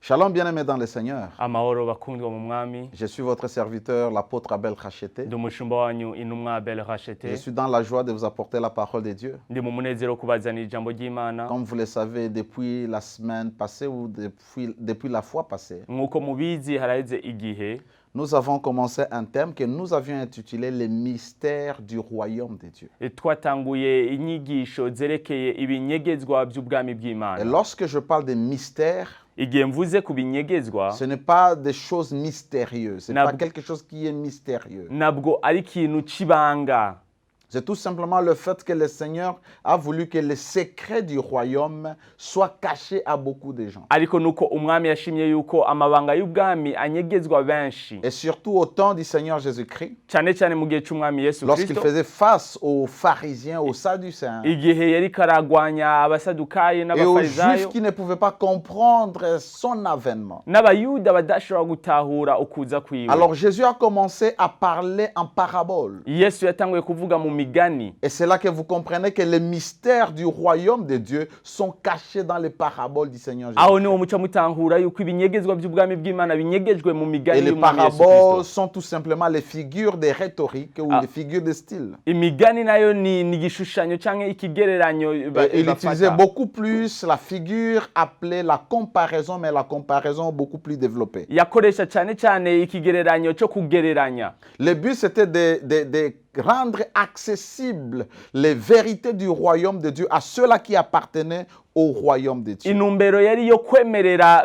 Shalom bien-aimés dans le Seigneur. Amahoro bakundwa mu mwami. Je suis votre serviteur, l'apôtre Abel Racheté. Ndi umushumba wanyu intumwa Abel Racheté. Je suis dans la joie de vous apporter la parole de Dieu. Ndi mu munezero kubazanira ijambo ry'Imana. Comme vous le savez, depuis la semaine passée ou depuis la fois passée, Nkuko mubizi haraheze igihe nous avons commencé un thème que nous avions intitulé les mystères du royaume de Dieu. twatanguye inyigisho zerekeye ibinyegezwa by'ubwami Et bw'Imana. lorsque je parle de mystères, Igihe mvuze ku binyegezwa ce n'est pas des choses mystérieuses, ce n'est Nab- pas quelque chose qui est mystérieux. nabwo ari ikintu c'ibanga. C'est tout simplement le fait que le Seigneur a voulu que les secrets du royaume soient cachés à beaucoup de gens. Ariko nuko umwami yashimye yuko amabanga y'ubwami anyegezwa benshi. Et surtout au temps du Seigneur Jésus-Christ, Cyane cyane mu gihe c'umwami Yesu lorsqu'il Kristo. faisait face aux pharisiens, aux sadducéens, Igihe yari karagwanya abasadukayo et aux n'abafarisayo. juifs qui ne pouvaient pas comprendre son avènement. n'abayuda badashobora gutahura ukuza kwiwe. Alors Jésus a commencé à parler en paraboles. Yesu yatanguye kuvuga mu migani. Et c'est là que vous comprenez que les mystères du royaume de Dieu sont cachés dans les paraboles du Seigneur Jésus. Aho niho muca mutahura yuko ibinyegezwa by'ubwami bw'Imana binyegejwe mu Et migani les y'umwami Yesu paraboles Kristo. sont tout simplement les figures des rhétoriques ou Ah. les figures de style. Imigani nayo ni igishushanyo canke ikigereranyo Et il utilisait beaucoup plus la figure appelée la comparaison, mais la comparaison beaucoup plus développée. yakoresha cane cane ikigereranyo cyo kugereranya. Le but, c'était de rendre accessibles les vérités du royaume de Dieu à ceux-là qui appartenaient au royaume de Dieu. Inumbero yari yo kwemerera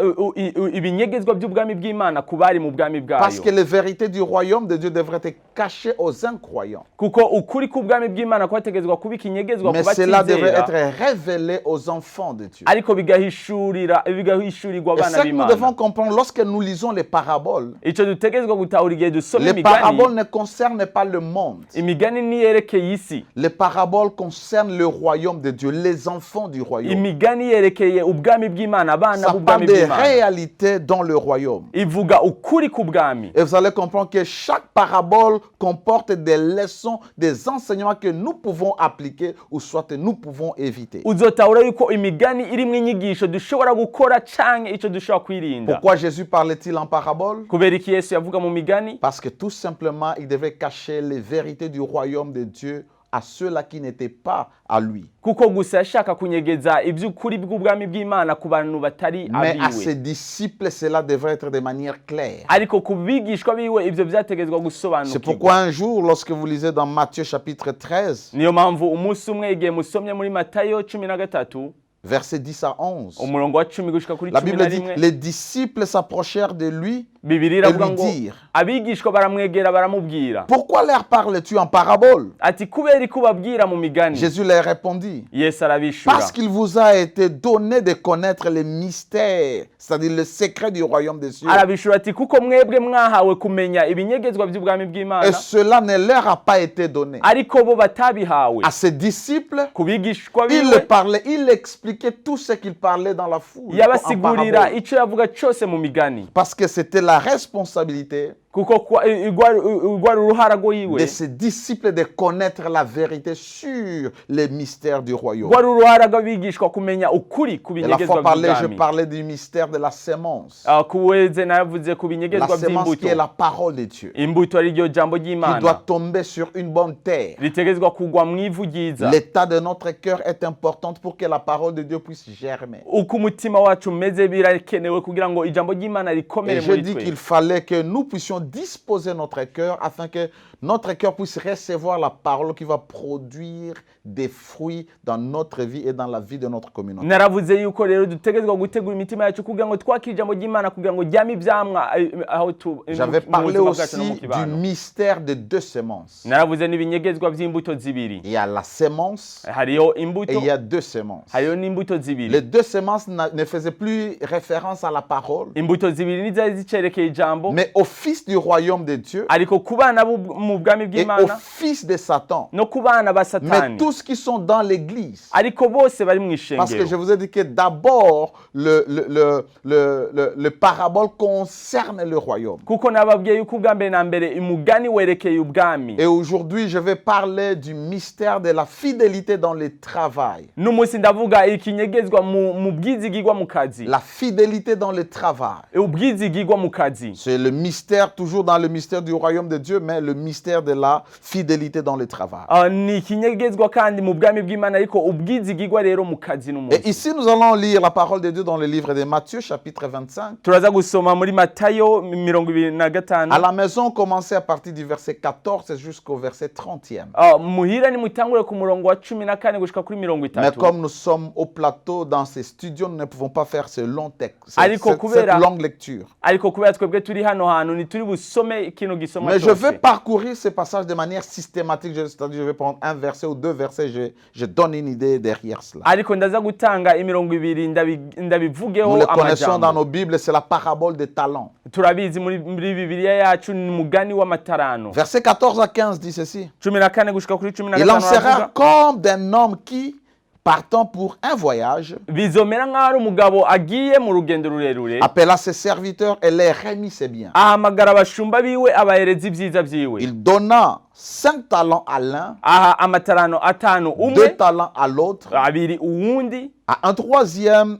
ibinyegezwa by'ubwami bw'Imana kubari mu bwami Parce que bwayo. les vérités du royaume de Dieu devraient être cachées aux incroyants. Kuko ukuri k'ubwami bw'Imana kwategezwa kuba ikinyegezwa Mais ku cela devrait batizera. être révélé aux enfants de Dieu. Ariko bigahishurirwa Et abana ce que nous b'Imana. devons comprendre lorsque nous lisons les paraboles, Ico dutegezwa gutahura igihe dusoma les paraboles imigani. ne concernent pas le monde. Imigani niyerekeye isi. Les paraboles concernent le royaume de Dieu, les enfants du royaume. Imigani yerekeye ubwami bw'Imana, abana Ça b'ubwami parle des bw'Imana. réalités dans le royaume. Ivuga ukuri k'ubwami. Et vous allez comprendre que chaque parabole comporte des leçons, des enseignements que nous pouvons appliquer ou soit nous pouvons éviter. Uzotahura yuko imigani irimwo inyigisho dushobora gukora canke ico dushobora kwirinda. Pourquoi Jésus parlait-il en parabole? Kubera iki Yesu yavuga mu migani? Parce que tout simplement, il devait cacher les vérités du royaume de Dieu à ceux-là qui n'étaient pas à lui. Kuko gusa yashaka kunyegeza ivy'ukuri bw'ubwami bw'Imana ku bantu batari Mais à ses abiwe. disciples, cela devrait être de manière claire. Ariko ku bigishwa biwe ivyo vyategezwa C'est gusobanukirwa. pourquoi un jour, lorsque vous lisez dans Matthieu chapitre 13, Niyo mpamvu umunsi umwe igihe musomye muri Matayo 13 versets 10 à 11, umurongo wa 10 gushika kuri la Bible dit, 11 les disciples s'approchèrent de lui Bibiri et iravuga lui ngo dirent, abigishwa baramwegera baramubwira pourquoi leur parles-tu en parabole? ati kubera ko babwira mu migani. Jésus leur répondit, Yesu arabishura parce qu'il vous a été donné de connaître les mystères, c'est-à-dire le secret du royaume des cieux. arabishura ati kuko mwebwe mwahawe kumenya ibinyegezwa by'ubwami Et bw'Imana cela ne leur a pas été donné. ariko bo batabihawe. À ses disciples, Ku bigishwa il biwe parlait, il expliquait tout ce qu'il parlait dans la foule, en yabasigurira parabole. ico yavuga cose mu migani Parce que c'était la responsabilité kuko igwari uruhara rwiwe de ses disciples de connaître la vérité sur les mystères du royaume. gwari uruhara rw'abigishwa kumenya ukuri ku Et la binyegezwa fois parlé, je by'ubwami. parlais du mystère de la sémence. Kuweze navuze ku La binyegezwa sémence qui by'imbuto. est la parole de Dieu, Imbuto ari ryo jambo qui ry'Imana doit tomber sur une bonne terre. ritegezwa kugwa mu ivu ryiza. L'état de notre cœur est important pour que la parole de Dieu puisse germer. Uko umutima wacu umeze birakenewe kugira ngo ijambo ry'Imana rikomere Et je muri dis qu'il twe. fallait que nous puissions disposer notre cœur afin que notre cœur puisse recevoir la parole qui va produire des fruits dans notre vie et dans la vie de notre communauté. Naravuze yuko rero dutegezwa gutegura imitima yacu kugira ngo twakire ijambo ry'Imana kugira ngo ryame ivyamwa aho tu. J'avais mu parlé buzima bwacu no aussi mu du kibano. mystère des deux semences. Naravuze n'ibinyegezwa by'imbuto zibiri. Il y a la sémence Hariyo et imbuto, il y a deux semences. hariyo n'imbuto zibiri. Les deux semences ne faisaient plus référence à la parole, Imbuto zibiri nizari zicerekeye ijambo, mais au Fils du du royaume de Dieu ariko ku bana mu bwami et aux bw'Imana fils de Satan. no ku bana ba Mais Satani, tous qui sont dans l'église. ariko bose bari mu Parce que je ishengero. vous ai dit que d'abord, le parabole concerne le royaume. Kuko nababwiye yuko ubwa mbere na mbere umugani werekeye ubwami. Et aujourd'hui, je vais parler du mystère de la fidélité dans le travail. N'umunsi ndavuga ikinyegezwa mu bwizigirwa mu kazi. La fidélité dans le travail. Ubwizigirwa mu kazi. C'est le mystère, toujours dans le mystère du royaume de Dieu, mais le mystère de la fidélité dans le travail. Ni ikinyegezwa kandi mu bwami bw'Imana ariko ubwizigirwa rero mu kazi Et n'umunsi. ici, nous allons lire la parole de Dieu dans le livre de Matthieu, chapitre 25. Turaza gusoma muri Matayo 25. À la maison, commencez à partir du verset 14 jusqu'au verset 30e. Muhira ni mutangure ku murongo wa 14 gushika kuri Mais 30. comme nous sommes au plateau dans ces studios, nous ne pouvons pas faire ce long texte, Ariko cette kubera- longue lecture. Ariko kubera twebwe turi hano hantu ntituri busome kino gisoma Mais je vais cyose. parcourir ces passages de manière systématique. C'est-à-dire, je vais prendre un verset ou deux versets, je donne une idée derrière cela. Ariko ndaza gutanga imirongo ibiri Nous ndabivugeho le connaissons dans amajambo. nos Bibles, c'est la parabole des talents. Turabizi muri Bibiliya yacu ni mugani w'amatarano. Verset 14 à 15 dit ceci. 14 gushika kuri Il 15 en sera aravuga, comme d'un homme qui, partant pour un voyage, bizomera nk'aho ari umugabo agiye mu rugendo rurerure, appela ses serviteurs et les remit ses biens. ahamagara abashumba biwe abahereza ibyiza byiwe. Il donna 5 talents à l'un, Aha amatarano atanu 2 umwe, talents à l'autre, abiri uwundi, à un troisième,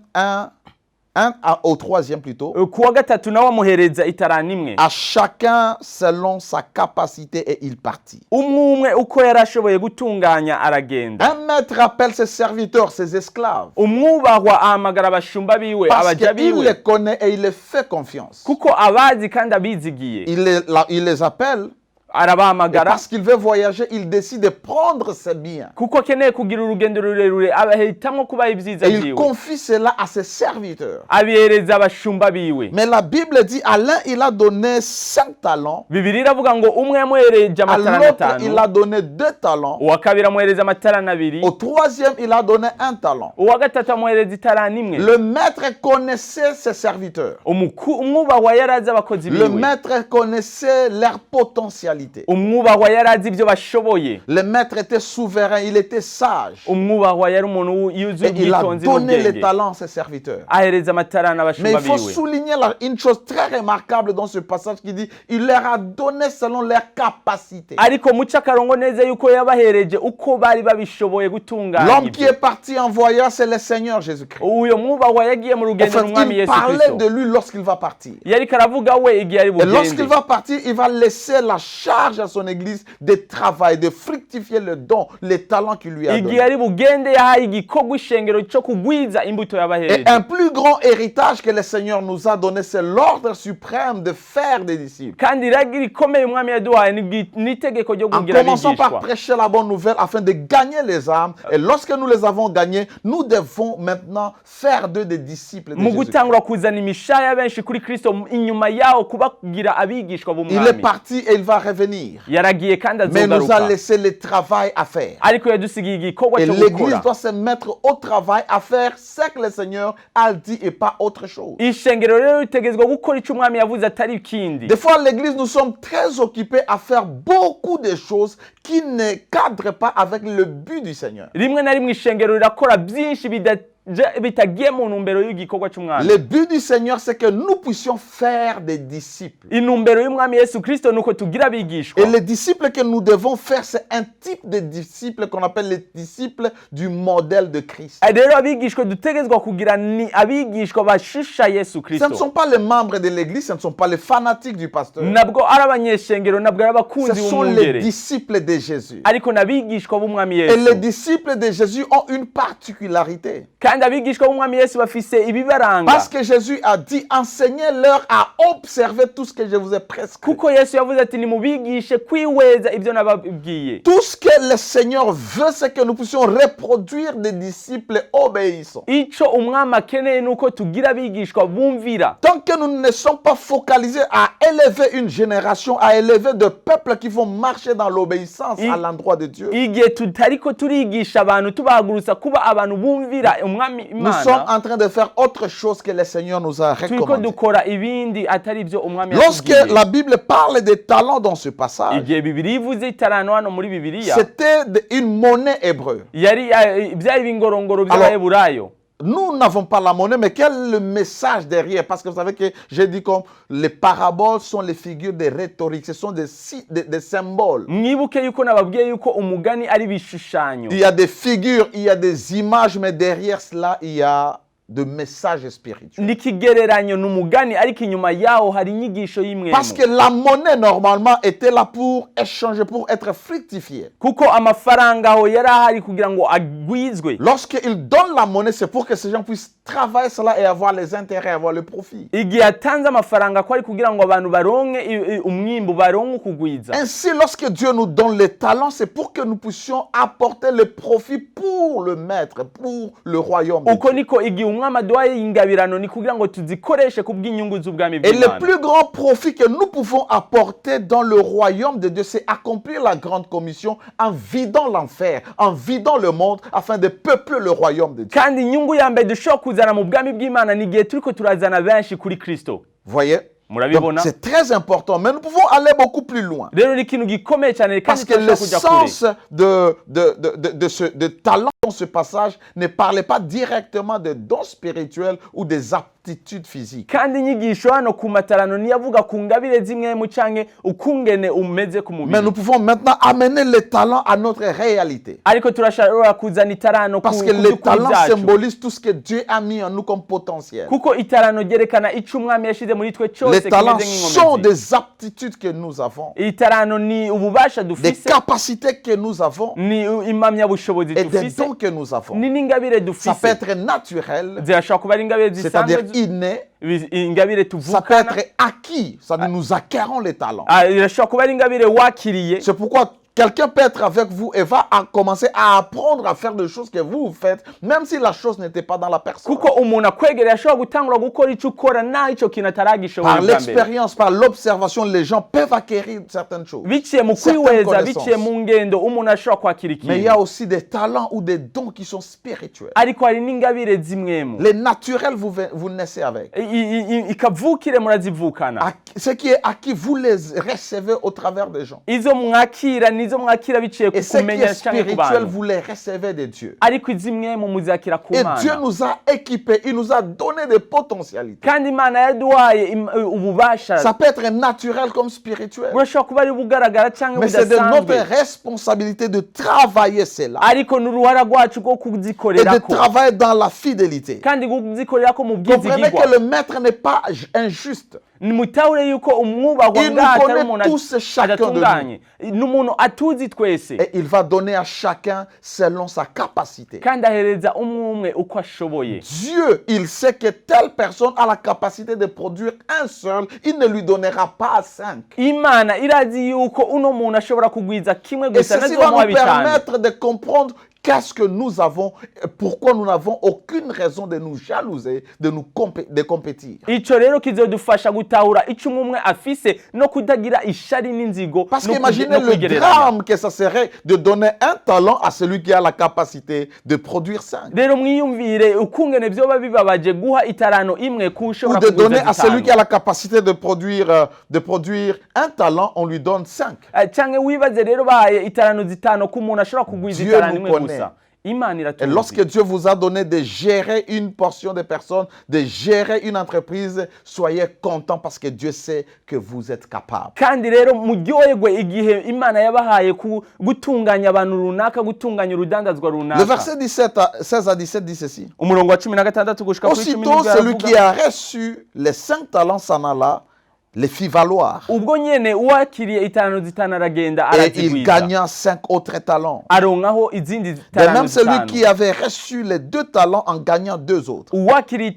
au troisième plutôt, kuwa gatatu nawe amuhereza itarano imwe. à chacun selon sa capacité et il partit. Umwe uko yari ashoboye gutunganya aragenda. Un maître appelle ses serviteurs, ses esclaves, Umwubahwa ahamagara abashumba biwe parce abaja qu'il biwe les connaît et il les fait confiance. kuko abazi kandi abizigiye. Il les appelle et Arabahamagara parce qu'il veut voyager, il décide de prendre ses biens. kuko akeneye kugira urugendo rurerure abahitamwo kubaha ibyiza Et il byiwe, confie cela à ses serviteurs. abihereza abashumba biwe. Mais la Bible dit, à l'un, il a donné 5 talents, Bibiliya iravuga ngo umwe yamuhereje à amatarano l'autre, il atanu, a donné 2 talents, uwa kabiri amuhereza amatarano abiri, au troisième, il a donné 1 talent. uwa gatatu amuhereza itarano imwe. Le maître connaissait ses serviteurs. Umwubahwa yari azi abakozi Le biwe, maître connaissait leur potentialité. umwubahwa yari azi ibyo bashoboye, Le maître était souverain, il était sage. umwubahwa yari umuntu yuzuye Et il a ubwitonzi donné les n'ubwenge, talents à ses serviteurs. ahereza amatarano Mais abashumba il faut biwe. souligner une chose très remarquable dans ce passage qui dit, il leur a donné selon leur capacité. Ariko muca akarongo neza yuko yabahereje uko bari babishoboye gutunganya L'homme qui ibyo. est parti en voyage, c'est le Seigneur Jésus-Christ. Uyo mwubahwa yagiye mu En rugendo fait, n'umwami il Yesu parlait Kristo, de lui lorsqu'il va partir. yariko aravuga we igihe ari Et lorsqu'il bugende. va partir, il va laisser la charge à son église de travail, de fructifier le don, les talents qu'il lui a Igihe donnés. ari bugende yahaye igikorwa ishengero cyo kugwiza imbuto Et yabahereje. un plus grand héritage que le Seigneur nous a donné, c'est l'ordre suprême de faire des disciples. Kandi iragira ikomeye umwami yaduhaye n'itegeko ryo En kugira commençant par abigishwa. prêcher la bonne nouvelle afin de gagner les âmes. Et lorsque nous les avons gagnés, nous devons maintenant faire d'eux des disciples de Mu Jésus. gutangura kuzana imishaya benshi kuri Kristo, inyuma yaho kubagira abigishwa Il est b'umwami. parti et il va revenir. Yaragiye kandi Mais il nous a azogaruka, laissé le travail à faire. ariko yadusigiye igikorwa Et cyo l'église gukora. doit se mettre au travail à faire ce que le Seigneur a dit et pas autre chose. Ishengero rero ritegezwa gukora icyo umwami yavuze atari ikindi. Des fois, l'église, nous sommes très occupés à faire beaucoup de choses qui ne cadrent pas avec le but du Seigneur. Rimwe na rimwe ishengero rirakora byinshi bitagiye mu ntumbero y'igikorwa cy'umwami. Le but du Seigneur, c'est que nous puissions faire des disciples. Intumbero y'umwami Yesu Kristo nuko tugira abigishwa. Et les disciples que nous devons faire, c'est un type de disciples qu'on appelle les disciples du modèle de Christ. Rero abigishwa dutegezwa kugira ni abigishwa bashusha Yesu Ce Kristo. ne sont pas les membres de l'église, ce ne sont pas les fanatiques du pasteur. Nabwo ari abanyeshengero, nabwo ari Ce abakunzi sont les b'umwungere, disciples de Jésus. ariko n'abigishwa b'umwami Et les Yesu. disciples de Jésus ont une particularité. Kandi abigishwa b'umwami Yesu bafise ibibaranga. Parce que Jésus a dit, enseignez-leur à observer tout ce que je vous ai prescrit. Kuko Yesu yavuze ati nimubigishe kwiweza ibyo nababwiye. Tout ce que le Seigneur veut, c'est que nous puissions reproduire des disciples obéissants. Ico umwami akeneye nuko tugira abigishwa bumvira. Tant que nous ne sommes pas focalisés à élever une génération, à élever des peuples qui vont marcher dans l'obéissance à l'endroit de Dieu, Igihe tutariko turigisha abantu tubahagurutsa kuba abantu bumvira umwami umwami nous sommes imana en train de faire autre chose que le Seigneur nous a turiko recommandé. dukora ibindi atari ibyo umwami Lorsque yatubwiye. la Bible parle des talents dans ce passage, Igihe Bibiliya ivuze itarano hano muri Bibiliya c'était une monnaie hébreu. byari ibingorongoro by'Abaheburayo. Nous n'avons pas la monnaie, mais quel est le message derrière? Parce que vous savez que j'ai dit comme les paraboles sont les figures de rhétorique, ce sont des symboles. Mwibuke yuko nababwiye yuko umugani ari ibishushanyo. Il y a des figures, il y a des images, mais derrière cela, il y a de messages spirituels. N'ikigereranyo n'umugani ariko inyuma yaho hari inyigisho y'imwemu. Parce que la monnaie normalement était là pour échanger, pour être fructifiée. Kuko amafaranga aho yari ahari kugira ngo agwizwe. Lorsqu'il donne la monnaie, c'est pour que ces gens puissent travailler cela et avoir les intérêts, avoir le profit. Igihe atanze amafaranga ko ari kugira ngo abantu baronke umwimbu baronke kugwiza. Ainsi, lorsque Dieu nous donne les talents, c'est pour que nous puissions apporter le profit pour le maître, pour le royaume de Uko Dieu. niko igihe umwami aduhaye ingabirano ni kugira ngo tuzikoreshe ku bw'inyungu z'ubwami Et le bw'Imana. plus grand profit que nous pouvons apporter dans le royaume de Dieu, c'est accomplir la grande commission en vidant l'enfer, en vidant le monde, afin de peupler le royaume de Dieu. Kandi inyungu ya mbere dushobora kuzana mu bwami bw'Imana ni igihe turiko turazana benshi kuri Kristo. Voyez? Donc, Murabibona? c'est très important, mais nous pouvons aller beaucoup plus loin. Rero ni ikintu gikomeye cyane Parce kandi que le turashobora kujya kure. sens de talent dans ce passage ne parlait pas directement de dons spirituels ou des aptitudes physiques. Kandi inyigisho hano ku matarano niyavuga ku ngabire zimwe canke ukungene umeze ku Mais mubiri. nous pouvons maintenant amener les talents à notre réalité. Ariko turashobora kuzana itarano Parce ku que les by'ukuri talents byacu. symbolisent tout ce que Dieu a mis en nous comme potentiel. Kuko itarano ryerekana ico umwami yashize muri twe cyose Les talents kimeze sont nk'inkomezi. des aptitudes que nous avons, Itarano ni ububasha des dufise, capacités que nous avons ni impamyabushobozi et des dufise, dons que nous avons. ni n'ingabire Ça dufise. peut être naturel, Zirashobora kuba ari ingabire c'est-à-dire zisanzwe, inné. ingabire Ça peut tuvukana. être acquis, c'est-à-dire nous acquérons les talents. Irashobora kuba ari ingabire wakiriye. C'est pourquoi quelqu'un peut être avec vous et va commencer à apprendre à faire des choses que vous faites, même si la chose n'était pas dans la personne. Kuko umuntu akwegereye ashobora gutangura gukora icyo ukora naho icyo kintu ataragishoboye Par bwa mbere. l'expérience, par l'observation, les gens peuvent acquérir certaines choses. Biciye mu Certaines kwihweza, connaissances. biciye mu ngendo umuntu ashobora kwakira Mais il y a ikintu. aussi des talents ou des dons qui sont spirituels. Ariko hari n'ingabire zimwemu. Les naturels, vous naissez avec. Ikavukire murazivukana. Ce qui est acquis, vous les recevez au travers des gens. Izo mwakira nizo mwakira biciye ku Et ce qui kumenya est cyangwa ku spirituel, bantu. vous les recevez de Dieu. Ariko izimwemu muzakira ku Et Dieu Mana. nous a équipés, il nous a donné des potentialités. Kandi Imana yaduhaye ububasha. Ça peut être naturel comme spirituel. Burashobora kuba ari bugaragara cyangwa Mais c'est de notre budasanzwe. responsabilité de travailler cela Ariko n'uruhara rwacu rwo et de kuzikorerako. travailler dans la fidélité. Kandi kuzikorerako mu Comprenez bwizigirwa. que le maître n'est pas injuste. Nimutahure yuko umwubahwa Il nous ngaha atari connaît umuntu tous, chacun de adatunganye. N'umuntu atuzi twese. Et il va donner à chacun selon sa capacité. Kandi ahereza umwe uko ashoboye. Dieu, il sait que telle personne a la capacité de produire un seul, il ne lui donnera pas 5. Imana irazi yuko uno muntu ashobora kugwiza kimwe Et gusa ceci va nazomuha nous bitanu. permettre de comprendre qu'est-ce que nous avons, pourquoi nous n'avons aucune raison de nous jalouser, de compétir. Ico rero kizodufasha gutahura ico umwe afise no kutagira ishari n'inzigo. Parce no qu'imaginez le kwigereranya. drame que ça serait de donner un talent à celui qui a la capacité de produire 5. Rero mwiyumvire ukungene vyoba bibabaje guha itarano imwe Ou kushobora de donner à kugwiza celui qui zitanu. a la capacité de produire un talent, on lui donne 5. Canke wibaze rero bahaye itarano zitanu ku muntu ashobora kugwiza Dieu itarano nous imwe connaît. gusa. Imana Et iratuzi. lorsque Dieu vous a donné de gérer une portion de personnes, de gérer une entreprise, soyez content parce que Dieu sait que vous êtes capable. Kandi rero muryoherwe igihe Imana yabahaye gutunganya abantu runaka, gutunganya urudandazwa Le runaka. verset 16 à 17 dit ceci. Umurongo wa 16 gushika kuri 17 Aussitôt, celui qui a reçu les 5 talents s'en alla, les fit valoir. ubwo nyene uwakiriye itarano zitanu aragenda Et il arazigwiza. gagna 5 autres talents. Aronkaho izindi De tarano même, celui zitanu. qui avait reçu les 2 talents en gagnant 2 autres. Uwakiriye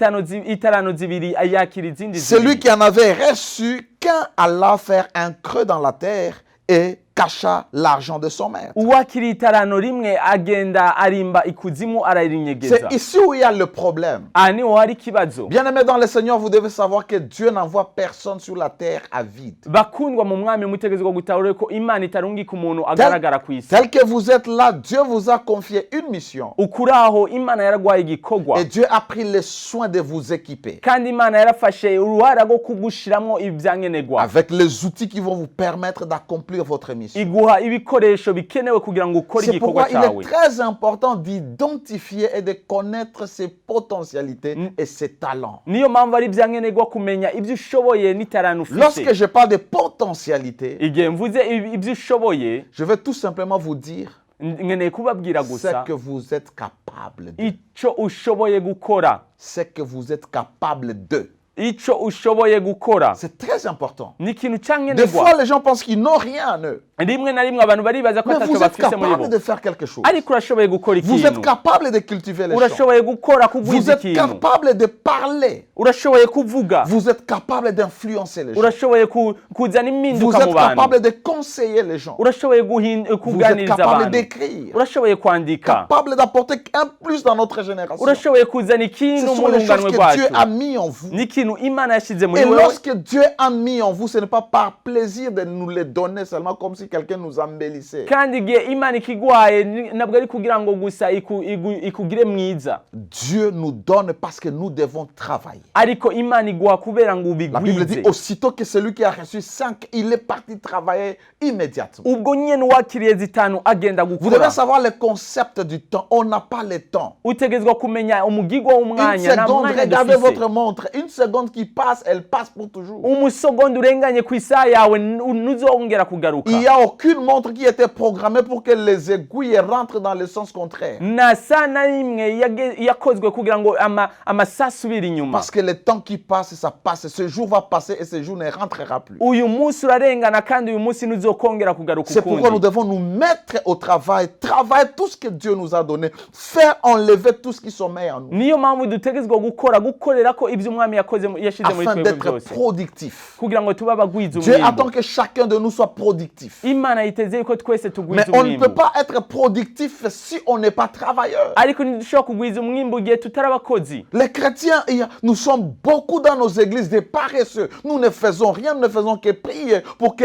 itarano zibiri yakira izindi Celui zibiri. qui en avait reçu qu'un alla faire un creux dans la terre et cacha l'argent de son maître. uwakiriye itarano rimwe agenda arimba ikuzimu ararinyegeza. C'est ici où il y a le problème. Aha niho hari ikibazo. Bien-aimés dans le Seigneur, vous devez savoir que Dieu n'envoie personne sur la terre à vide. Bakundwa mu mwami mutegerezwa gutahura ko Imana itarungika umuntu agaragara ku isi. Tel que vous êtes là, Dieu vous a confié une mission. Ukuraho Imana yaragwaye igikorwa. Et Dieu a pris le soin de vous équiper. Kandi Imana yarafashe uruhara rwo kugushiramwo ibyankenerwa. Avec les outils qui vont vous permettre d'accomplir votre mission. Iguha ibikoresho bikenewe kugira ngo ukore C'est igikorwa pourquoi il cyawe. est très important d'identifier et de connaître ses potentialités et ses talents. Niyo mpamvu ari ibyankenerwa kumenya ibyo ushoboye n'itarano ufite. Lorsque je parle de potentialité, Igihe mvuze ibyo ushoboye, je vais tout simplement vous dire nkeneye kubabwira ce gusa que vous êtes capable de. ico ushoboye gukora. Ce que vous êtes capable de. Ico ushoboye gukora C'est très important. ni ikintu Des cyankenerwa. fois, les gens pensent qu'ils n'ont rien en eux. Rimwe na rimwe abantu baribaza ko Mais ataco vous êtes bafise muri bo, capable de faire quelque chose. ariko urashoboye gukora Vous êtes ikintu. capable de cultiver les champs. Urashoboye gukora Vous kugwiza êtes ikintu. capable de parler. Urashoboye kuvuga. Vous êtes capable d'influencer les gens. Urashoboye kuzana Vous impinduka êtes mu bantu. capable de conseiller les gens. Urashoboye Vous êtes kuganiriza capable abantu. d'écrire. Urashoboye kwandika. Capable d'apporter un plus dans notre génération. Urashoboye kuzana Ce ikintu sont mu les choses runganwe que rwacu. Dieu a mis en vous. Ni ikintu Imana yashize muri Et wewe. lorsque Dieu a mis en vous, ce n'est pas par plaisir de nous les donner seulement comme si quelqu'un nous embellissait. Kandi igihe Imana ikigwaye nabwo ari kugira ngo gusa ikugire mwiza. Dieu nous donne parce que nous devons travailler. Ariko Imana iguha kubera ngo La Bible dit ubigwize. aussitôt que celui qui a reçu 5, il est parti travailler immédiatement. Ubwo nyene wakiriye zitanu agenda Vous gukora. devez savoir le concept du temps. On n'a pas le temps. Utegezwa kumenya umugigwa Une w'umwanya na seconde, mwanya regardez dufise. votre montre. Une seconde qui passe, elle passe pour toujours. Umusogonda urenganye ku isaha yawe ntuzongera kugaruka. Il n'y a aucune montre qui était programmée pour que les aiguilles rentrent dans le sens contraire. Na saa na rimwe yakozwe kugira ngo amasaha asubire inyuma. Parce que le temps qui passe, ça passe. Ce jour va passer et ce jour ne rentrera plus. Uyu munsi urarengana kandi uyu munsi ntuzokongera kugaruka C'est pourquoi nous ukundi. devons nous mettre au travail, travailler tout ce que Dieu nous a donné, faire enlever tout ce qui sommeille en nous, Niyo mpamvu dutegezwa gukorera ko ibyo umwami yashize muri afin twebwe d'être byose productif. kugira ngo tube abagwiza Dieu attend umwimbo. que chacun de nous soit productif. Imana yiteze yuko twese Mais tugwiza on ne peut umwimbo. pas être productif si on n'est pas travailleur. Ariko ntidushobora kugwiza umwimbo igihe tutari abakozi. Les chrétiens, nous sommes beaucoup dans nos églises des paresseux. Nous ne faisons rien, nous ne faisons que prier pour que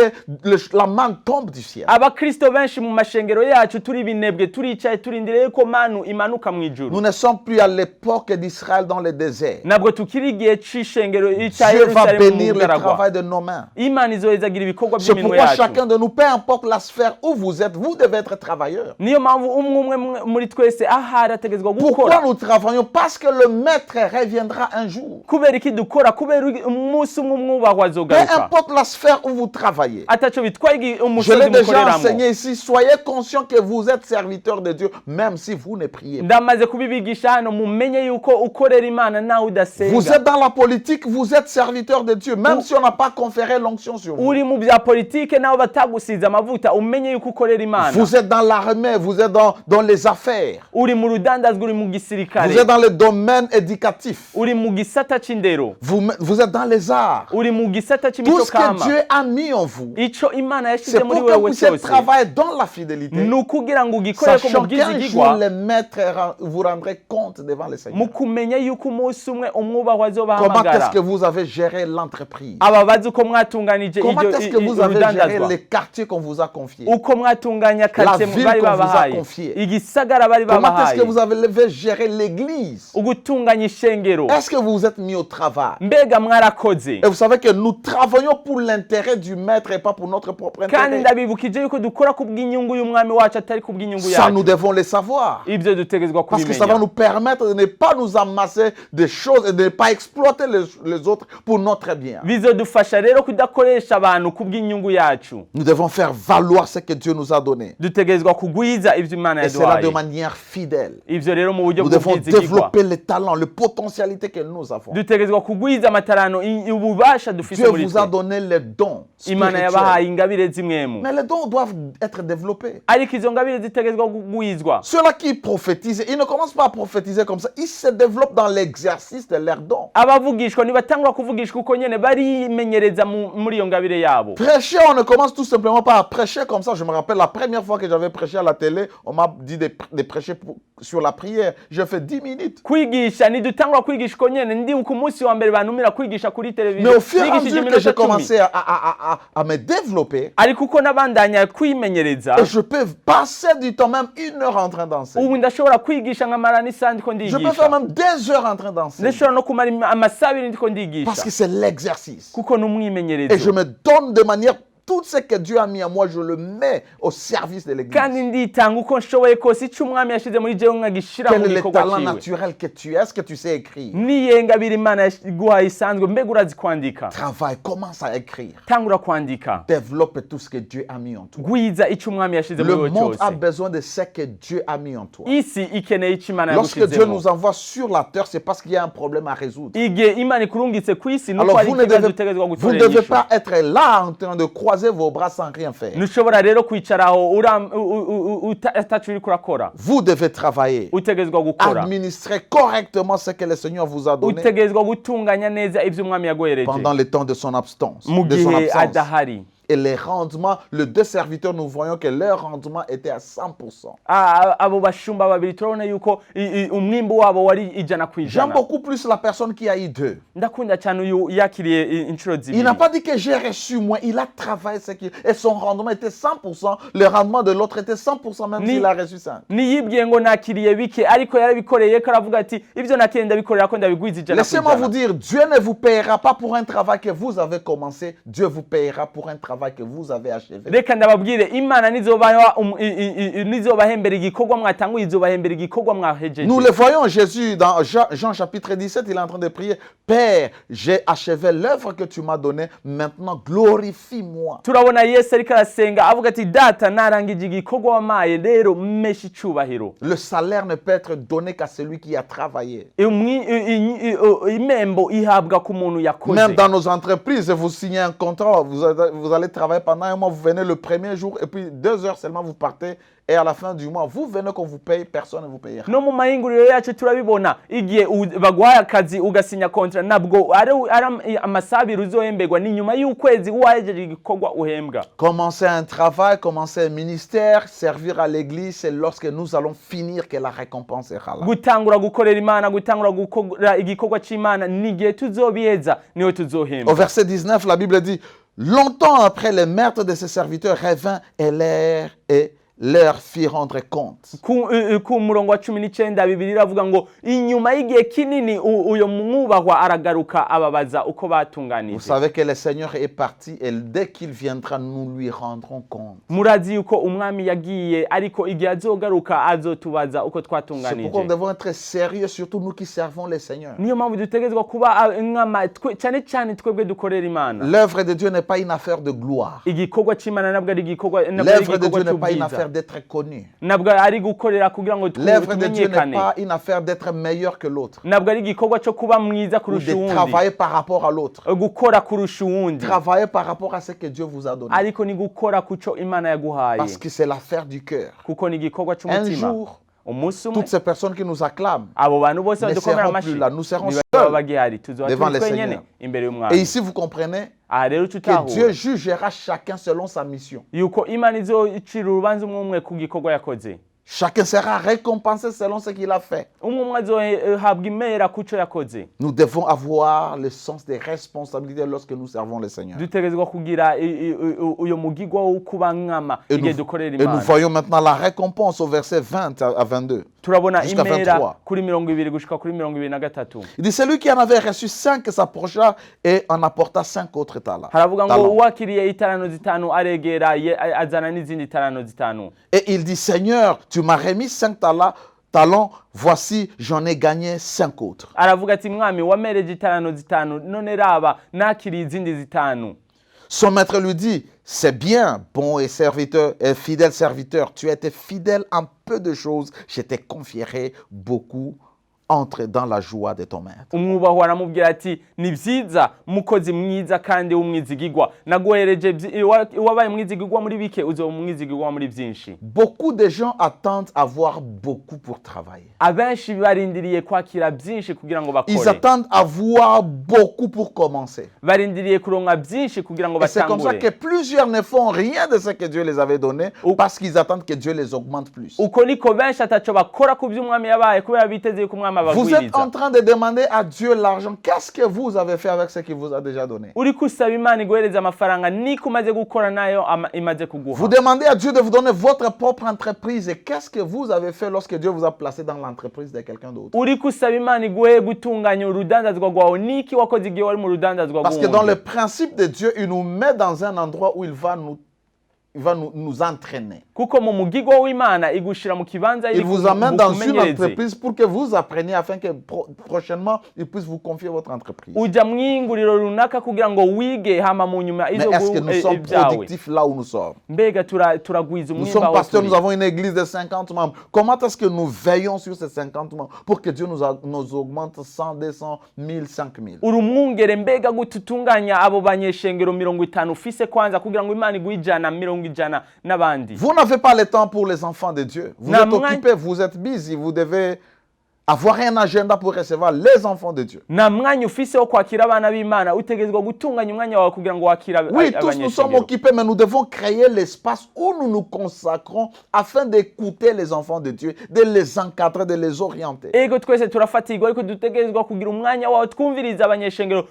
la manne tombe du ciel. Abakristo benshi mu mashengero yacu turi binebwe turicaye turindiriye ko manu imanuka mu ijuru. Nous ne sommes plus à l'époque d'Israël dans le désert. Nabwo tukiri igihe c'ishengero ica Dieu va Yerusalemu bénir mu le bugaragwa. travail de nos mains. Imana izohezagira ibikorwa C'est by'iminwe pourquoi yacu. chacun de nous, peu importe la sphère où vous êtes, vous devez être travailleur. Niyo mpamvu umwe muri twese ahari ategezwa Pourquoi gukora. nous travaillons? Parce que le maître reviendra un jour. Kubera iki dukora kubera umunsi umwe umwubahwa Peu azogaruka. importe la sphère où vous travaillez. Ataco bitwaye Je umusozi l'ai déjà mukoreramo. enseigné ici. Soyez conscient que vous êtes serviteur de Dieu, même si vous ne priez pas. Ndamaze kubibigisha hano mumenye yuko ukorera Imana nawe Vous udasenga. êtes dans la politique, vous êtes serviteur de Dieu, même si on n'a pas conféré l'onction sur vous. Uri mu bya politike nawe batagusize amavuta umenye yuko ukorera Imana. Vous êtes dans l'armée, vous êtes dans les affaires, Uri mu rudandazwa uri mu vous gisirikare. êtes dans le domaine éducatif, Uri mu gisata c'indero. vous êtes dans les arts. Uri mu gisata Tout c'imico ce que kama. Dieu a mis en vous, Ico Imana c'est yashize pour muri que wewe vous puissiez cyose. travailler dans la fidélité, Ni ukugira ngo ugikorere ko mu sachant qu'un jour bwizigigwa le maître vous rendrez compte devant le Seigneur. mu kumenya yuko umunsi umwe umwubahwa Comment est-ce azobahamagara. que vous avez géré l'entreprise? Aba bazi uko mwatunganije Comment est-ce que vous avez géré urudandazwa. les quartiers qu'on vous a confiés? Uko mwatunganya karitsiye ville bari qu'on vous a babahaye. confiée. Igisagara bari Comment est-ce babahaye. que vous avez géré l'église? Ugutunganya ishengero. Est-ce que vous vous êtes mis au travail? Mbega mwarakoze. Et vous savez que nous travaillons pour l'intérêt du maître et pas pour notre propre Kandi intérêt. ndabibukije yuko dukora kubw'inyungu y'umwami wacu atari kubw'inyungu Ça, nous yacu. devons le savoir. Ibyo dutegezwa Parce que ça va kubimenya. nous permettre de ne pas nous amasser des choses et de ne pas exploiter les autres pour notre bien. Bizodufasha rero kudakoresha abantu kubw'inyungu yacu. Nous devons faire valoir ce que Dieu nous a donné. Dutegezwa kugwiza ibyo Imana Et cela de yaduhaye. manière fidèle. Ivyo rero mu buryo Nous devons bw'ubwizigigwa. développer les talents, les potentialités que nous avons. Dutegezwa kugwiza amatarano ububasha dufise Dieu muri vous a twe. donné les dons Imana spirituels. yabahaye ingabire zimwemu. Mais les dons doivent être développés. Ariko izo ngabire zitegezwa kugwizwa. Ceux-là qui prophétisent, ils ne commencent pas à prophétiser comme ça. Ils se développent dans l'exercice de leurs dons. Abavuga abigishwa nibatangura kuvugishwa uko nyene barimenyereza muri iyo ngabire yabo. Prêcher, on ne commence tout simplement pas à prêcher comme ça. Je me rappelle la première fois que j'avais prêché à la télé, on m'a dit de prêcher sur la prière. J'ai fait 10 minutes. Kwigisha nidutangura kwigisha uko nyene ndi ku munsi wa mbere bantumira kwigisha kuri televiziyo. Mais au fur et à mesure que j'ai commencé à me développer, ariko uko nabandanya kwimenyereza, et je peux passer du temps, même 1 heure en train d'enseigner. ubu ndashobora kwigisha nkamara n'isaha ndiko Je peux ndigisha. faire même 2 heures en train d'enseigner. ndashobora no kumara amasaha abiri ndiko ndigisha. Parce que c'est l'exercice. kuko Et je n'umwimenyerezo. me donne de manière, tout ce que Dieu a mis à moi, je le mets au service de l'église. kandi nditanga uko nshoboye kose icyo umwami yashize muri jewe nkagishira Quel mu est le gikorwa talent ciwe. naturel que tu as? Est-ce que tu sais écrire? niye ngabire Imana yaguhaye isanzwe, mbega urazi kwandika? Travaille, commence à écrire. tangura kwandika, Développe tout ce que Dieu a mis en toi. gwiza icyo umwami yashize muri Le wowe monde a cyose. besoin de ce que Dieu a mis en toi. isi ikeneye icyo Imana Lorsque Dieu yagushizemo. nous envoie sur la terre, c'est parce qu'il y a un problème à résoudre. igihe Imana ikurungitse ku isi nuko Alors hari ikibazo utegerezwa vous ne gutorera devez inyishu. pas être là en train de croiser vos bras sans rien faire. ntushobora rero kwicaraho utacu uriko urakora. Vous devez travailler, utegerezwa gukora, administrer correctement ce que le Seigneur vous a donné utegerezwa gutunganya neza ibyo umwami yaguhereje pendant le temps de son absence. mu De son gihe absence. adahari. Et les rendements, les 2 serviteurs, nous voyons que leur rendement était à 100%. abo bashumba babiri turabona yuko umwimbu wabo wari ijana ku J'aime ijana. beaucoup plus la personne qui a eu 2. ndakunda cyane uyu yakiriye inshuro Il zibiri. n'a pas dit que j'ai reçu moins, il a travaillé ce qu'il... Et son rendement était 100%, le rendement de l'autre était 100% même s'il a reçu 5. niyibwiye ngo nakiriye bike ariko yarabikoreye ko aravuga ati ibyo nakiriye ndabikorera ko ndabigwiza ijana ku Laissez-moi vous ijana. dire, Dieu ne vous payera pas pour un travail que vous avez commencé, Dieu vous payera pour un travail que vous avez achevé. reka ndababwire Imana nizobahembera igikorwa mwatanguye, izobahembera igikorwa mwahejeje. Nous le voyons, Jésus, dans Jean chapitre 17, il est en train de prier, Père, j'ai achevé l'œuvre que tu m'as donnée, maintenant glorifie-moi. turabona Yesu ariko arasenga avuga ati data narangije igikorwa wamaye rero mmesha icyubahiro. Le salaire ne peut être donné qu'à celui qui a travaillé. imembo ihabwa ku muntu yakoze. Même dans nos entreprises, vous signez un contrat, vous allez travailler pendant un mois, vous venez le premier jour et puis 2 heures seulement vous partez et à la fin du mois, vous venez qu'on vous paye, personne ne vous payera. no mu mahinguriro yacu turabibona igihe baguhaye akazi ugasinya kontra nabwo ari amasaha abiri uzohemberwa, ni nyuma y'ukwezi wahejeje igikorwa uhembwa. Commencer un travail, commencer un ministère, servir à l'église, c'est lorsque nous allons finir que la récompense sera là. gutangura gukorera Imana, gutangura gukora igikorwa cy'Imana n'igihe tuzobiheza niwe tuzohembwa. Au verset 19, la Bible dit, longtemps après, le maître de ses serviteurs revint et leur fit rendre compte. ku murongo wa 19 Bibiliya iravuga ngo inyuma y'igihe kinini uyo mwubahwa aragaruka ababaza uko Vous batunganije. savez que le Seigneur est parti et dès qu'il viendra, nous lui rendrons compte. murazi yuko umwami yagiye ariko igihe azogaruka azotubaza uko C'est pourquoi twatunganije. nous devons être sérieux, surtout nous qui servons le Seigneur. niyo mpamvu dutegerezwa kuba cyane cyane twebwe dukorera Imana. L'œuvre de Dieu n'est pas une affaire de gloire. igikorwa cy'Imana nabwo ari igikorwa L'œuvre de Dieu n'est pas une affaire d'être connu. nabwo ari gukorera kugira ngo L'œuvre de Dieu n'est tumenyekane. pas une affaire d'être meilleur que l'autre nabwo ari igikorwa cyo kuba mwiza ou kurusha de uwundi, travailler par rapport à l'autre. gukora kurusha uwundi, Travailler par rapport à ce que Dieu vous a donné. ariko ni gukora kuco Imana yaguhaye, Parce que c'est l'affaire du cœur. kuko ni igikorwa Un cy'umutima. jour, umunsi umwe toutes ces personnes qui nous acclament, abo bantu bose ne badukomera seront plus amashyi là, nous serons ntibazaba seuls bagihari, tuzoba devant turi le twenyene Seigneur. imbere et y'umwami. ici vous comprenez aha rero que Dieu tutahura jugera chacun selon sa mission. yuko Imana izocira urubanza umwe umwe ku gikorwa yakoze. Chacun sera récompensé selon ce qu'il a fait. umwe umwe azohabwa imera kuco yakoze. Nous devons avoir le sens des responsabilités lorsque nous servons le Seigneur. dutegerezwa kugira uyo mugigwa wo kuba nkama igihe dukorera Et nous Imana. voyons maintenant la récompense au verset 20 à 22. turabona jusqu'à imera 23. kuri 20 gushika kuri 23. Il dit, celui qui en avait reçu 5 s'approcha et en apporta 5 autres talents. haravuga ngo uwakiriye itarano zitanu aregera azana n'izindi tarano zitanu. Et il dit, Seigneur, tu m'as remis 5 talents, voici, j'en ai gagné 5 autres. aravuga ati mwami wamereje itarano zitanu none raba nakiriye izindi zitanu. Son maître lui dit, c'est bien, bon et serviteur, et fidèle serviteur, tu as été fidèle en peu de choses, je t'ai conféré beaucoup entre dans la joie de ton maître. umwubahwa aramubwira ati ni byiza mukozi mwiza kandi w'umwizigigwa naguhereje wabaye umwizigigwa muri bike uzoba umwizigigwa muri byinshi. Beaucoup de gens attendent avoir beaucoup pour travailler. Abenshi barindiriye kwakira byinshi kugira ngo Ils bakore. attendent avoir beaucoup pour commencer. Barindiriye kuronka byinshi kugira ngo Et c'est comme ça que batangure. plusieurs ne font rien de ce que Dieu les avait donné parce qu'ils attendent que Dieu les augmente plus. Uko niko benshi ataco bakora ku by'umwami yabaye kubera biteze ko umwami Vous êtes en abagwiriza. train de demander à Dieu l'argent. Qu'est-ce que vous avez fait avec ce qu'il vous a déjà donné? Uri kusaba Imana iguhereza amafaranga niko umaze gukora nayo imaze Vous kuguha. demandez à Dieu de vous donner votre propre entreprise. Et qu'est-ce que vous avez fait lorsque Dieu vous a placé dans l'entreprise de quelqu'un d'autre? Uri kusaba Imana iguhe gutunganya urudandazwa rwawe niki wakoze igihe wari mu rudandazwa Parce que dans le rw'uwundi. principe de Dieu, il nous met dans un endroit où il va nous entraîner. Kuko mu mugigo w'Imana igushira mu kibanza Il vous amène dans une entreprise pour que vous appreniez afin que prochainement, il puisse vous confier votre entreprise. uja mwinguriro runaka kugira ngo wige hama mu nyuma Mais izo est-ce que nous sommes ibyawe. productifs là où nous sommes? Mbega turagwiza Nous umwimba sommes wawe pasteurs, turi. nous avons une église de 50 membres. Comment est-ce que nous veillons sur ces 50 membres pour que Dieu nous augmente 100, 200, 1000, 5000? uri umwungere mbega gututunganya abo banyeshengero 50 ufise kwanza kugira ngo Imana iguhe 100 n'abandi. Vous n'avez pas le temps pour les enfants de Dieu. Vous êtes occupés, vous êtes busy, vous devez avoir un agenda pour recevoir les enfants de Dieu. Na mwanya ufise wo kwakira abana b'Imana utegezwa gutunganya umwanya wawe kugira ngo wakira Oui, tous nous sommes occupés, mais nous devons créer l'espace où nous nous consacrons afin d'écouter les enfants de Dieu, de les encadrer, de les orienter. Ego twese turafatirwa ariko dutegezwa kugira umwanya wawe twumviriza abanyeshengero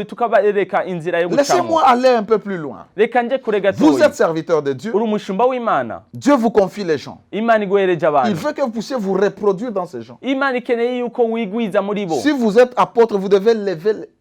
tukabareka inzira yo Laissez-moi gucamo. aller un peu plus loin. Reka nje kure Vous gatoyi. êtes serviteur de Dieu. Uri umushumba w'Imana. Dieu vous confie les gens. Imana iguhereje Il abantu. veut que vous puissiez vous reproduire dans ces gens. Imana ikeneye yuko wigwiza muri bo. Si vous êtes apôtre, vous devez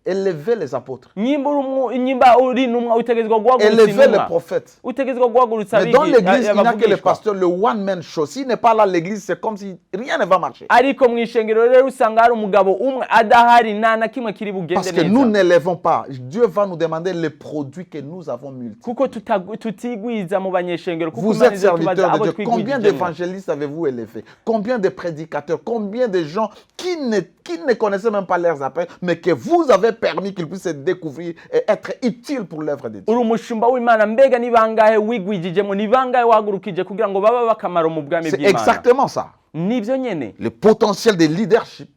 élever les apôtres. Nyimba uri numwa utegezwa guhagurutsa Élever les intumwa. prophètes. Utegezwa guhagurutsa Mais dans l'église, il n'y a que le abavugishwa. pasteur, le one-man show. S'il n'est pas là, l'église, c'est comme si rien ne va marcher. Ariko mu ishengero rero usanga hari umugabo umwe adahari nta na kimwe kiri bugende Parce que nous neza. n'élevons pas. Dieu va nous demander les produits que nous avons multipliés. Kuko tutigwiza mu banyeshengero kuko Vous Imana êtes izotubaza serviteur de abo Dieu. Combien twigwijemo. d'évangélistes avez-vous élevé? Combien de prédicateurs? Combien de gens qui ne connaissaient même pas leurs appels, mais que vous avez permis qu'ils puissent se découvrir et être utiles pour l'œuvre de Dieu? Uri umushumba w'Imana mbega ni bangahe wigwijijemo ni bangahe wahagurukije kugira ngo baba bakamaro mu bwami C'est bw'Imana. exactement ça. Nibyo nyene. Le potentiel de leadership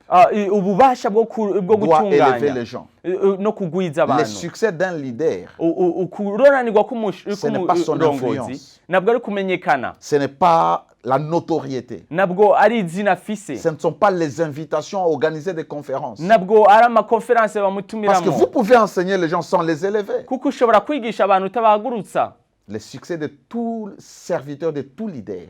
Ububasha bwo doit élever gutunganya les gens. no kugwiza Le abantu. succès d'un leader, Ukuronanirwa Ce n'est pas son k'umurongozi influence. nabwo ari kumenyekana, ce n'est pas la notoriété. nabwo ari izina afise, Ce ne sont pas les invitations à organiser des conférences. nabwo ari amakonferanse Parce que bamutumiramo. vous pouvez enseigner les gens sans les élever. Kuko ushobora kwigisha abantu utabahagurutsa. Le succès de tout serviteur, de tout leader,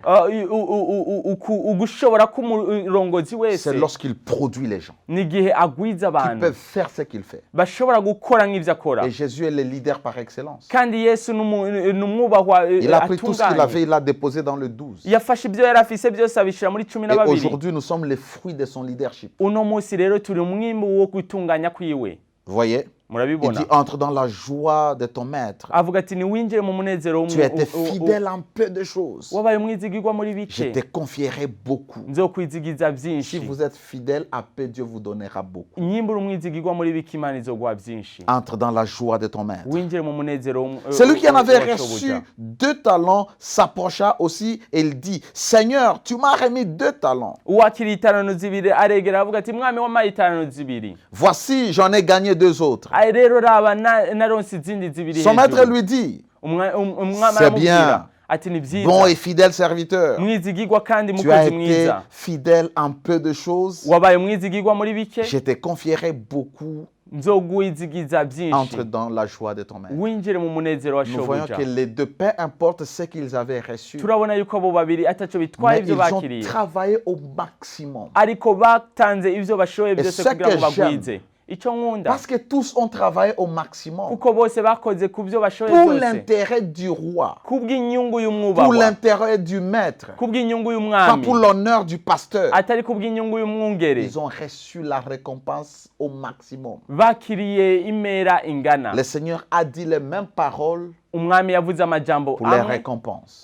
ugushobora k'umurongozi wese c'est lorsqu'il produit les gens. ni igihe agwiza Ils abantu peuvent faire ce qu'il fait. bashobora gukora nk'ivyo akora. Et Jésus est le leader par excellence. Kandi Yesu ni umwubahwa Il a pris tout ce qu'il avait, atunganye. il l'a déposé dans le 12. Yafashe ibyo yari afise byose abishira muri 12. Et aujourd'hui, nous sommes les fruits de son leadership. Uno munsi rero turi umwimbu wo gutunganya kwiwe. Vous voyez? Il Murabibona? dit, entre dans la joie de ton maître. Avuga ati niwinjire mu munezero Tu étais fidèle en peu de choses. wabaye umwizigirwa muri Je bike te confierai beaucoup. nzokwizigiza Si byinshi. vous êtes fidèle à peu, Dieu vous donnera beaucoup. Nyimbura umwizigirwa muri bike Imana izoguha byinshi. Entre dans la joie de ton maître. Winjire mu munezero Celui qui en avait wa reçu shobuja. 2 talents s'approcha aussi et il dit, Seigneur, tu m'as remis 2 talents. Uwakiriye itarano zibiri aregera avuga ati mwami wampaye itarano zibiri. Voici, j'en ai gagné 2 autres. Ayi rero raba naronse izindi zibiri Son maître hejuru. lui dit, Umwami C'est bien. aramubwira ati ni bon et byiza fidèle serviteur, mwizigirwa kandi tu as mukozi été mwiza fidèle en peu de choses, wabaye umwizigirwa muri bike je te confierai beaucoup. nzoguwizigiza byinshi. Entre dans la joie de ton maître. Winjire mu munezero wa Nous voyons shobuja. que les deux, peu importe ce qu'ils avaient reçu, Turabona yuko abo babiri ataco bitwaye mais ibyo ils ont bakiriye, travaillé au maximum. ariko batanze ivyo bashoboye byose ce kugira ngo que j'aime, bagwize. Icyo nkunda Parce que tous ont travaillé au maximum kuko bose bakoze ku byo bashoboye pour byose l'intérêt du roi, kubw'inyungu pour y'umwubahwa, l'intérêt du maître, kubw'inyungu pas y'umwami, pour l'honneur du pasteur. atari kubw'inyungu y'umwungere. Ils ont reçu la récompense au maximum. Bakiriye imera ingana. Le Seigneur a dit les mêmes paroles umwami yavuze amajambo pour les récompenses.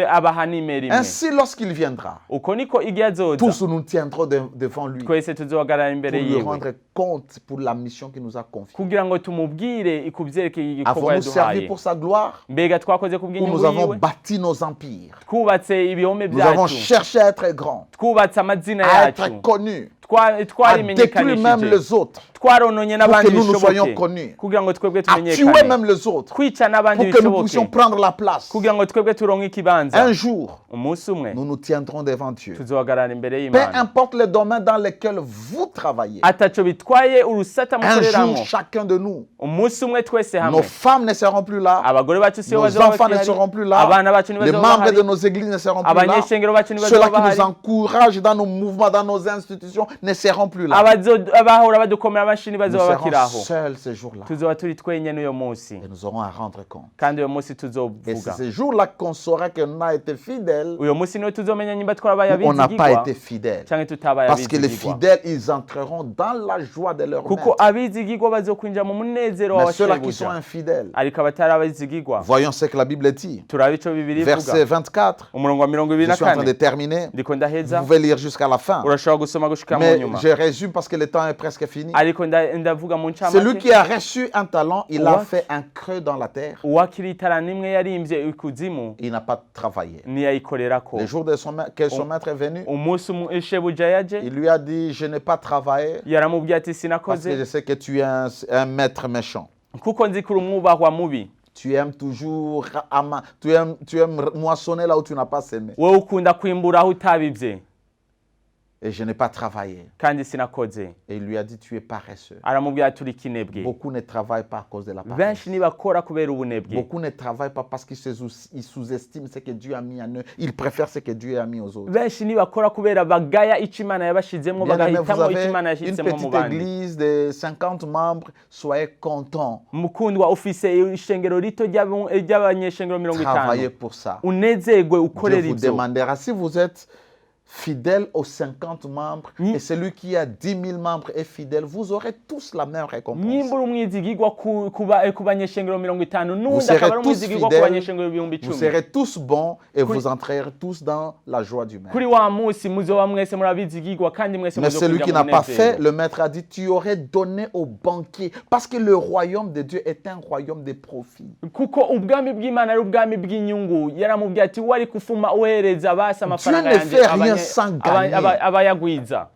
abaha nimero imwe. Ainsi, lorsqu'il viendra, uko niko igihe azoza tous nous tiendrons devant lui twese tuzohagarara pour imbere lui yiwe rendre compte pour la mission qu'il nous a confiée. kugira ngo tumubwire ikuvyerekeye igikorwa Avons-nous servi yaduhaye. pour sa gloire Mbega twakoze ou nous kubw'inyungu avons yiwe? bâti nos empires? Twubatse ibihome Nous avons byacu, cherché à être grands, twubatse amazina à yacu, être connus, à détruire même twarimenyekanishije, les autres, twarononye pour n'abandi que nous nous soyons bishoboke connus, kugira ngo twebwe à tuer tumenyekane, même les autres, kwica n'abandi pour que nous puissions bishoboke prendre la place. kugira ngo twebwe turonke ikibanza. Un jour, Umunsi umwe nous nous tiendrons devant Dieu. tuzohagarara imbere Peu y'Imana. importe les domaines dans lesquels vous travaillez, Ataco bitwaye urusata un jour, mukoreramo. chacun de nous, Umunsi umwe twese nos hamwe, femmes ne seront plus là, abagore bacu sibo nos bazoba enfants ne bakihari, seront plus là, abana bacu les ntibazoba membres de bahari, nos églises ne seront plus là, abanyeshengero bacu ceux-là ntibazoba qui nous bahari, encouragent dans nos mouvements, dans nos institutions, ne seront plus là. abahora badukomera amashyi Nous ntibazoba serons bakiri aho. seuls ces jours-là Tuzoba turi twenyene uyo munsi, et nous aurons à rendre compte. kandi uyo munsi Et c'est tuzovuga. ces jours-là qu'on saura qu'on a été fidèle Uyo munsi niwe tuzomenya nimba twarabaye ou on n'a pas abizigirwa été fidèle. canke tutabaye Parce que les abizigirwa. fidèles, ils entreront dans la joie de leur Kuko maître. abizigirwa bazokwinjira mu munezero Mais ceux-là qui sont w'abashebuja, infidèles, ariko abatari abizigirwa voyons ce que la Bible dit. turabe ico Bibiri ivuga. Verset 24, Umurongo wa je suis en train de 24 terminer. ndiko Vous ndaheza, pouvez lire jusqu'à la fin. urashobora gusoma gushika mu Mais nyuma, je résume parce que le temps est presque fini. ariko ndavuga mu Celui ncamake. qui a reçu un talent, il a What? fait un creux dans la terre. Uwakiri itarana imwe yarimvye ikuzimu Il n'a pas travaillé. niyayikorerako. Le jour de que son maître est venu, Umunsi shebuja yaje il lui a dit, je n'ai pas travaillé yaramubwiye ati parce sinakoze que je sais que tu es un maître méchant. kuko nzi kuri umwubahwa mubi, Tu aimes toujours tu aimes moissonner là où tu n'as pas semé. wowe ukunda kwimbura aho utabivye, Et je n'ai pas travaillé. kandi sinakoze. Et il lui a dit, tu es paresseux. Aramubwira ati uri kinebwe. Beaucoup ne travaillent pas à cause de la paresse. Benshi ntibakora kubera ubunebwe, Beaucoup ne travaillent pas parce qu'ils sous-estiment ce que Dieu a mis en eux. Ils préfèrent ce que Dieu a mis aux autres. benshi ntibakora kubera bagaya ico Imana yabashizemwo, Bien-aimés, vous bagahitamo ico avez Imana une yashizemwo mu petite bandi. église de 50 membres, soyez contents. Mukundwa, ufise ishengero rito ry'abanyeshengero 50, Travaillez pour ça. unezerwe Dieu ukorera vous ivyo. demandera si vous êtes fidèle aux 50 membres et celui qui a 10 000 membres est fidèle, vous aurez tous la même récompense. Nyimba uri umwizigirwa ku banyeshengero 50 Vous n'undi serez akaba ari tous umwizigirwa ku fidèles, banyeshengero 10,000. vous serez tous bons et vous entrerez tous dans la joie du maître. Kuri wa munsi muzoba mwese muri abizigirwa kandi mwese Mais celui qui n'a muzokwinjira pas mu fait, munezero. le maître a dit, tu aurais donné au banquier. Parce que le royaume de Dieu est un royaume de profit. Kuko ubwami bw'Imana ari ubwami bw'inyungu, yaramubwiye ati wari kufuma uhereza basi amafaranga Dieu ne fait rien sans gagner. abayagwiza.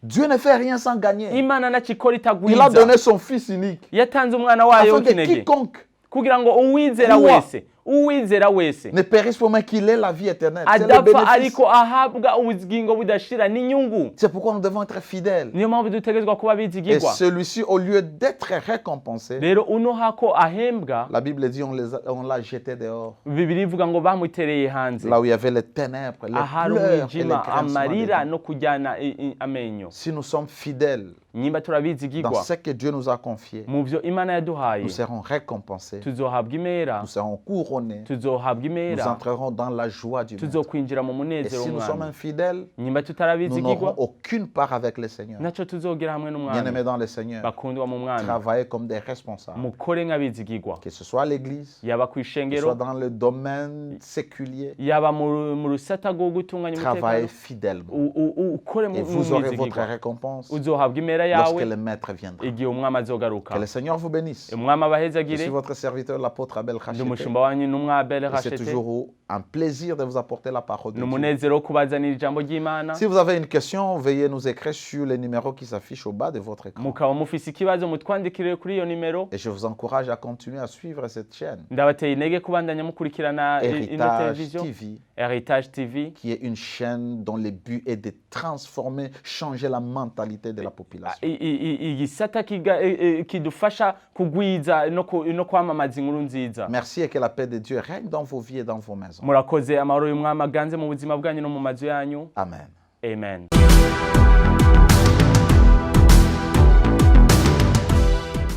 Dieu ne fait rien sans gagner. Imana ntakikora Il a itagwiza, donné son fils unique. yatanze umwana wayo Afin que w'ikinege quiconque kugira ngo uwizera wese ne périsse pour moi qu'il ait la vie éternelle. C'est le adapfa bénéfice. ariko ahabwa ubugingo budashira n'inyungu. C'est pourquoi nous devons être fidèles. Niyo mpamvu dutegerezwa kuba Et bizigirwa. celui-ci, au lieu d'être récompensé, Rero uno hako ahembwa, la Bible dit on l'a jeté dehors. Bibiri ivuga ngo bamutereye hanze, Là où il y avait les ténèbres, les ahari pleurs et les umwijima, grincements des amarira dents. no kujyana amenyo. Si nous sommes fidèles Nyimba dans turabizigirwa ce que Dieu nous a confié, mu byo Imana yaduhaye, nous serons récompensés, tuzohabwa imera, nous serons couronnés, tuzohabwa nous imera, entrerons dans la joie du maître. tuzokwinjira mu Et munezero si nous sommes w'Umwami. infidèles, Nyimba nous tutarabizigirwa, n'aurons aucune part avec le Seigneur. naco tuzogira hamwe Bien-aimés n'Umwami. dans le Seigneur, Bakundwa mu Mwami, travaillez comme des responsables, mukore nk'abizigirwa, que ce soit à l'église, yaba que ce soit kw'ishengero, dans le domaine séculier, yaba mu rusata rwo gutunganya travaillez umutekano, fidèlement. ukore Et vous aurez votre mwizigirwa, récompense uzohabwa imera lorsque yawe le maître viendra. igihe umwami azogaruka. Que le Seigneur vous bénisse. Umwami Je abahezagire. suis votre serviteur, l'apôtre Abel Ndi Khachete. umushumba wanyu n'umwa Abel Et c'est Rachete. toujours un plaisir de vous apporter la parole de Ni Dieu. umunezero wo kubazanira ijambo ry'Imana. Si vous avez une question, veuillez nous écrire sur les numéros qui s'affichent au bas de votre écran. Mukaba mufise ikibazo mutwandikire kuri iyo nimero. Et je vous encourage à continuer à suivre cette chaîne, Ndabateye intege kubandanya mukurikirana ino Héritage televiziyo TV, Héritage TV, qui est une chaîne dont le but est de transformer, changer la mentalité de la population. igisata kidufasha kugwiza no kwamamaza inkuru nziza. Merci et que la paix de Dieu règne dans vos vies et dans vos maisons. Murakoze, amahoro y'Umwami aganze mu buzima bwanyu no mu mazu yanyu. Amen. Amen.